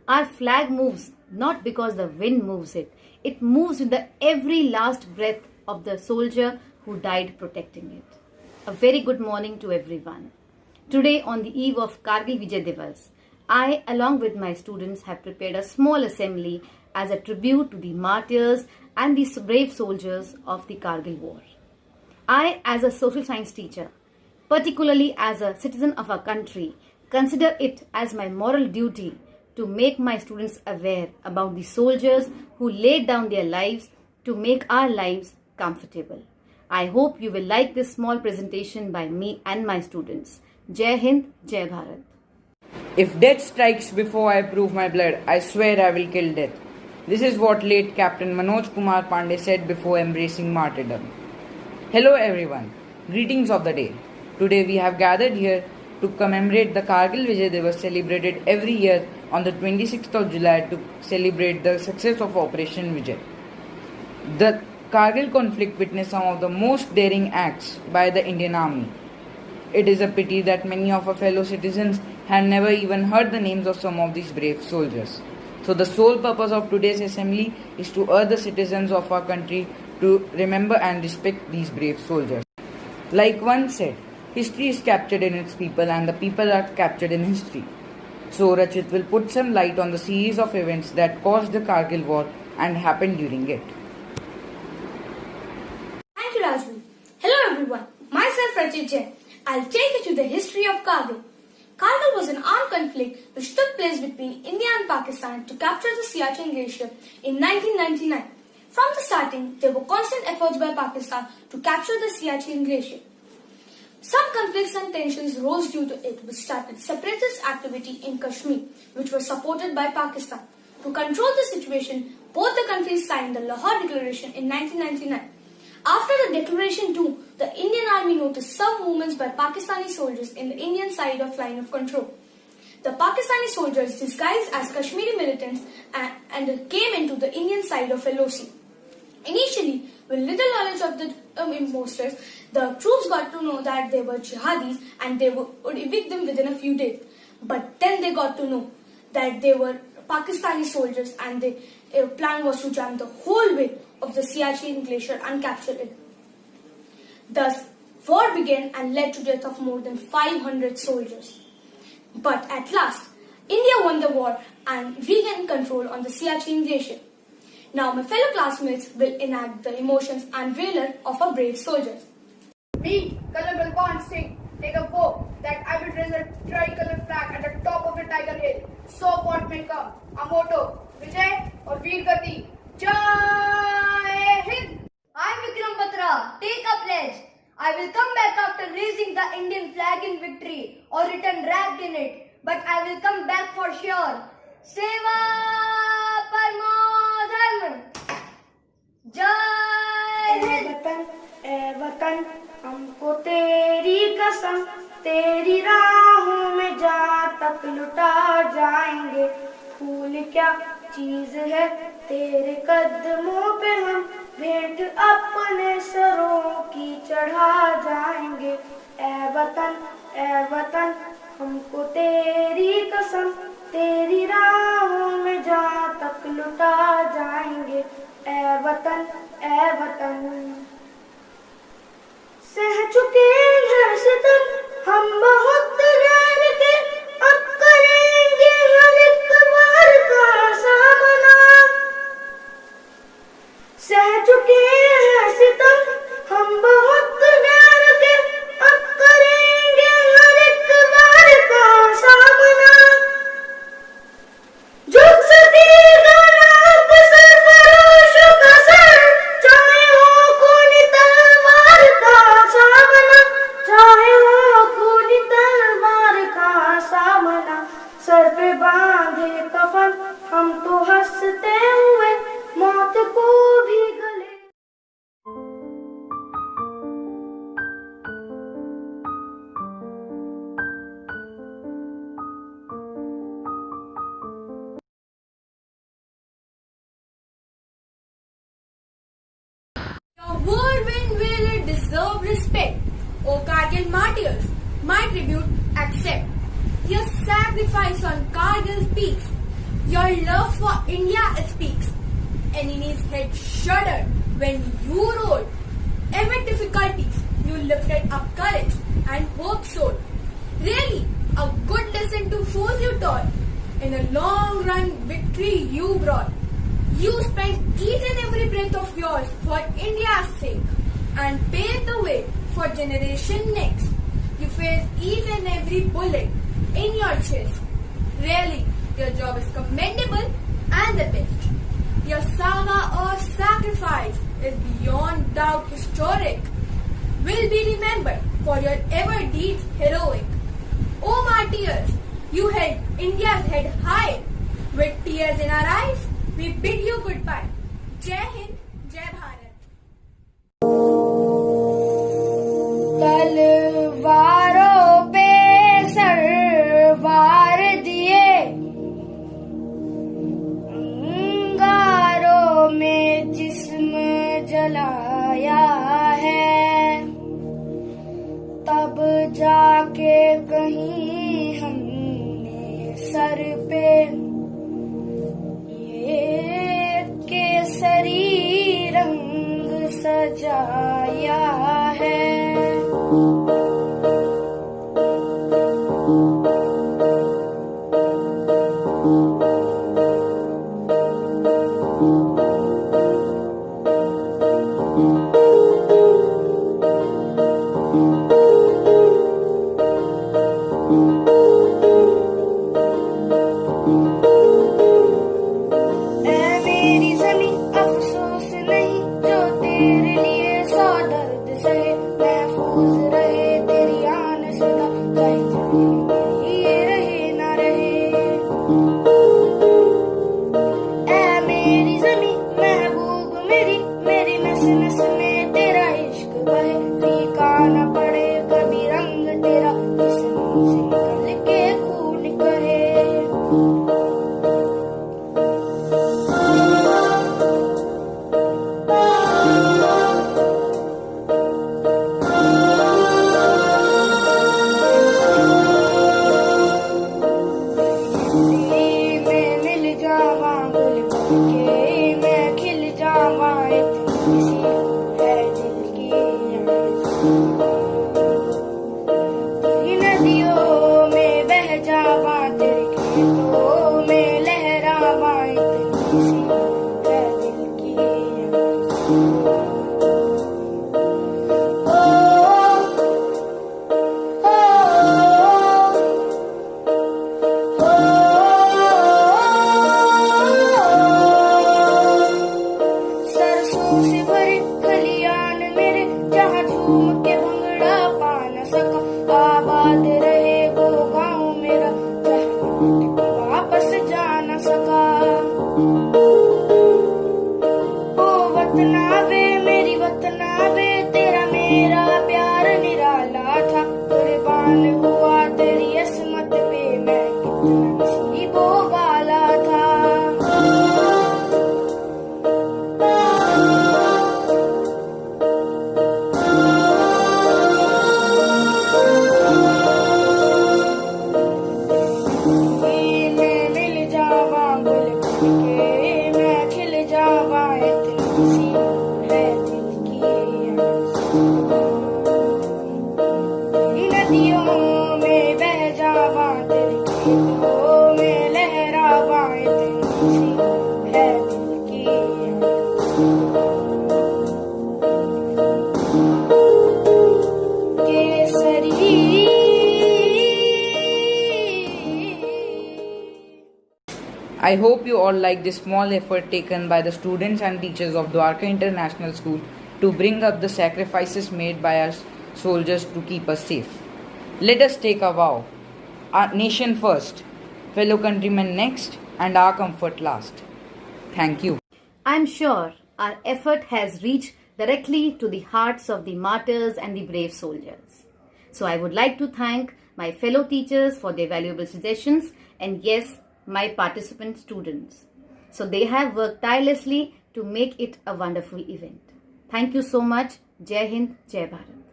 Our flag moves not because the wind moves it. It moves with the every last breath of the soldier who died protecting it. A very good morning to everyone. Today, on the eve of Kargil Vijay Diwas, I, along with my students, have prepared a small assembly as a tribute to the martyrs and the brave soldiers of the Kargil war. I, as a social science teacher, particularly as a citizen of our country, consider it as my moral duty to make my students aware about the soldiers who laid down their lives to make our lives comfortable. I hope you will like this small presentation by me and my students. Jai Hind, Jai Bharat. If death strikes before I prove my blood, I swear I will kill death. This is what late Captain Manoj Kumar Pandey said before embracing martyrdom. Hello everyone, greetings of the day. Today we have gathered here to commemorate the Kargil Vijay Diwas celebrated every year on the 26th of July to celebrate the success of Operation Vijay. The Kargil conflict witnessed some of the most daring acts by the Indian Army. It is a pity that many of our fellow citizens have never even heard the names of some of these brave soldiers. So the sole purpose of today's assembly is to urge the citizens of our country to remember and respect these brave soldiers. Like one said, history is captured in its people and the people are captured in history. So Rachit will put some light on the series of events that caused the Kargil war and happened during it. Thank you, Raju. Hello everyone, myself Rachit Jain. I'll take you to the history of Kargil. Kargil was an armed conflict which took place between India and Pakistan to capture the Siachen Glacier in 1999. From the starting, there were constant efforts by Pakistan to capture the Siachen Glacier. Some conflicts and tensions rose due to it, which started separatist activity in Kashmir, which was supported by Pakistan. To control the situation, both the countries signed the Lahore Declaration in 1999. After the declaration too, the Indian Army noticed some movements by Pakistani soldiers in the Indian side of line of control. The Pakistani soldiers disguised as Kashmiri militants and came into the Indian side of LOC. Initially, with little knowledge of the imposters, the troops got to know that they were jihadis and they would evict them within a few days. But then they got to know that they were Pakistani soldiers and their plan was to jam the whole way of the Siachen Glacier and capture it. Thus, war began and led to the death of more than 500 soldiers. But at last, India won the war and regained control on the Siachen Glacier. Now my fellow classmates will enact the emotions and valor of a brave soldier. Me, Colonel Balwan Singh, take a vow that I will raise a tricolor flag at the top of the Tiger Hill. So what may come, a motto, Vijay or Veer Gati. Jai Hind! I, Vikram Batra, take a pledge. I will come back after raising the Indian flag in victory or return wrapped in it. But I will come back for sure. Seva Parmo Dharma. Jai Hind! वतन हमको तेरी कसम तेरी राहों में जहाँ तक लुटा जाएंगे फूल क्या चीज है तेरे कदमों पे हम भेंट अपने सरों की चढ़ा जाएंगे ए वतन हमको तेरी कसम तेरी राहों में जहाँ तक लुटा जाएंगे ए वतन सह चुके हैं सितम हम बहुत गैर के अब करेंगे हर एक बार का सामना सह चुके हैं सितम हम बहुत गैर के अब करेंगे हर एक बार का सामना झुक सकेगा ना अब सरफरोशों का सर चाहे हो खूनी तलवार का सामना चाहे हो खूनी तलवार का सामना सर पे बांधे कफन हम तो हंसते हुए मौत को भी गले Your whirlwind will deserve respect. O Kargil martyrs, my tribute accept. Your sacrifice on Kargil's peaks, Your love for India it speaks. Enemies' heads shuddered when you rode. Amid difficulties, you lifted up courage and hope soared. Really, a good lesson to foes you taught. In a long run, victory you brought. You spent each and every breath of yours for India's sake and paved the way for generation next. You faced each and every bullet in your chest. Really, your job is commendable and the best. Your saga of sacrifice is beyond doubt historic. Will be remembered for your ever deeds heroic. O martyrs, you held India's head high. With tears in our eyes, we bid you goodbye. Jai Hind, Jai Bharat. तलवारों पे सरवार दिए, अंगारों में जिस्म जलाया है, तब जाके कहीं हमने सर पे ये केसरी रंग सजाया है। I hope you all like this small effort taken by the students and teachers of Dwarka International School to bring up the sacrifices made by our soldiers to keep us safe. Let us take a vow. Our nation first, fellow countrymen next, and our comfort last. Thank you. I'm sure our effort has reached directly to the hearts of the martyrs and the brave soldiers. So I would like to thank my fellow teachers for their valuable suggestions and yes, my participant students. So they have worked tirelessly to make it a wonderful event. Thank you so much. Jai Hind, Jai Bharat.